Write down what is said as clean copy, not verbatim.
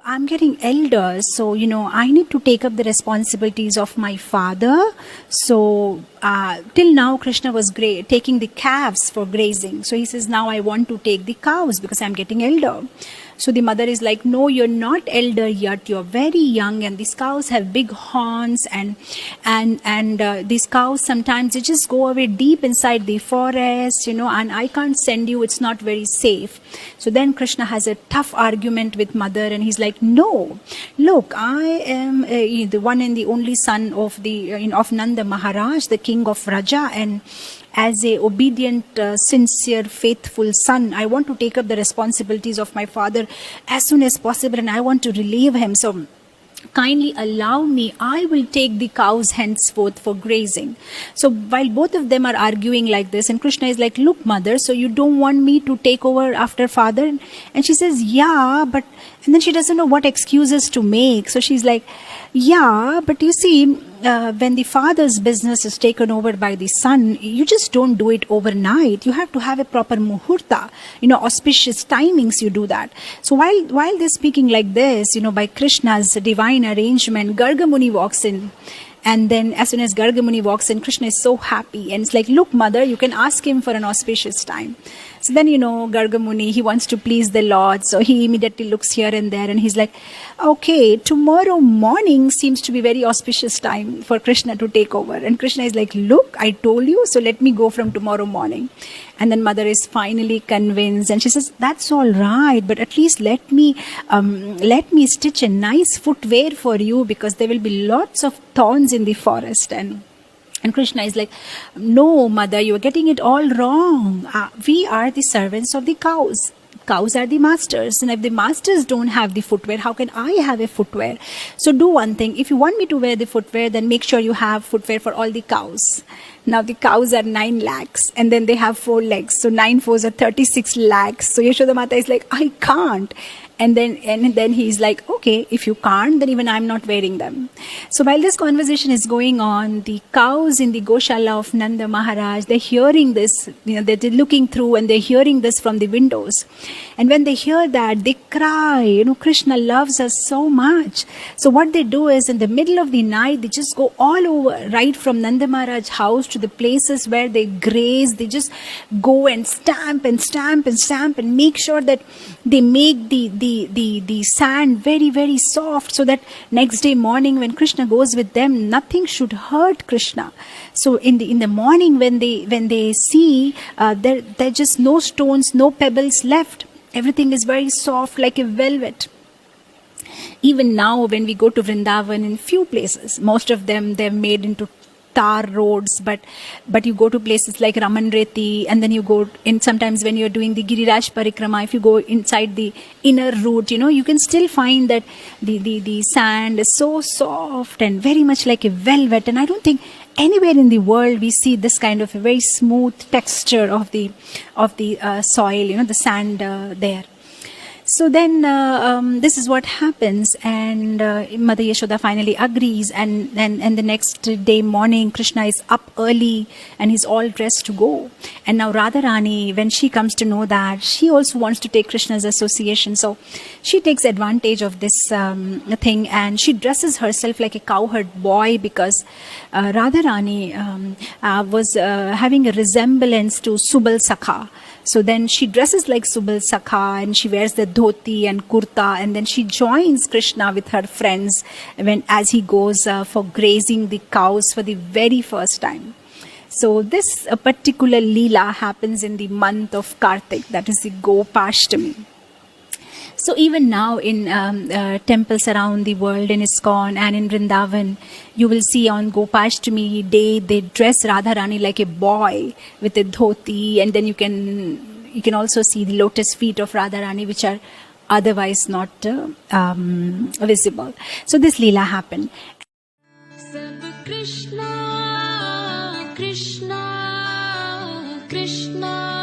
I'm getting elder, so, I need to take up the responsibilities of my father. So, till now, Krishna was taking the calves for grazing. So he says, now I want to take the cows because I'm getting elder. So the mother is like, no, you're not elder yet. You're very young, and these cows have big horns, and these cows sometimes they just go away deep inside the forest, and I can't send you. It's not very safe. So then Krishna has a tough argument with mother, and he's like, no, look, I am the one and the only son of of Nanda Maharaj, the king of Raja, and as a obedient, sincere, faithful son, I want to take up the responsibilities of my father as soon as possible, and I want to relieve him. So kindly allow me, I will take the cows henceforth for grazing. So while both of them are arguing like this, and Krishna is like, look, mother, so you don't want me to take over after father? And she says, yeah, but, and then she doesn't know what excuses to make. So she's like, yeah, but you see, when the father's business is taken over by the son, you just don't do it overnight. You have to have a proper muhurta, auspicious timings you do that. So while they're speaking like this, by Krishna's divine arrangement, Garga Muni walks in. And then as soon as Garga Muni walks in, Krishna is so happy. And it's like, look, mother, you can ask him for an auspicious time. So then, Garga Muni, he wants to please the Lord. So he immediately looks here and there, and he's like, okay, tomorrow morning seems to be very auspicious time for Krishna to take over. And Krishna is like, look, I told you, so let me go from tomorrow morning. And then mother is finally convinced, and she says, that's all right, but at least let me stitch a nice footwear for you, because there will be lots of thorns in the forest. And Krishna is like, no, mother, you're getting it all wrong. We are the servants of the cows. Cows are the masters, and if the masters don't have the footwear, how can I have a footwear? So do one thing. If you want me to wear the footwear, then make sure you have footwear for all the cows. Now the cows are 9 lakhs, and then they have 4 legs. So 9 fours are 36 lakhs. So Yashoda Mata is like, I can't. And then he's like, okay, if you can't, then even I'm not wearing them. So while this conversation is going on, the cows in the Goshala of Nanda Maharaj, they're hearing this, they're looking through and they're hearing this from the windows. And when they hear that, they cry, Krishna loves us so much. So what they do is, in the middle of the night, they just go all over, right from Nanda Maharaj's house to the places where they graze. They just go and stamp and stamp and stamp and make sure that they make the sand very, very soft, so that next day morning when Krishna goes with them, nothing should hurt Krishna. So in the morning when they see there are just no stones, no pebbles left. Everything is very soft like a velvet. Even now when we go to Vrindavan, in few places, most of them they're made into tar roads, but you go to places like Ramanreti, and then you go in, sometimes when you're doing the Giriraj Parikrama, if you go inside the inner route, you can still find that the sand is so soft and very much like a velvet. And I don't think anywhere in the world we see this kind of a very smooth texture of the soil, the sand there. So then this is what happens, and Mother Yashoda finally agrees, and the next day morning Krishna is up early and he's all dressed to go. And now Radharani, when she comes to know that, she also wants to take Krishna's association, so she takes advantage of this thing, and she dresses herself like a cowherd boy, because Radharani was having a resemblance to Subal Sakha. So then she dresses like Subal Sakha, and she wears the dhoti and kurta, and then she joins Krishna with her friends as he goes for grazing the cows for the very first time. So this particular Leela happens in the month of Kartik, that is the Gopashtami. So even now in temples around the world, in ISKCON and in Vrindavan, you will see on Gopashtami day, they dress Radharani like a boy with a dhoti, and then you can also see the lotus feet of Radharani, which are otherwise not visible. So this Leela happened. Krishna, Krishna, Krishna.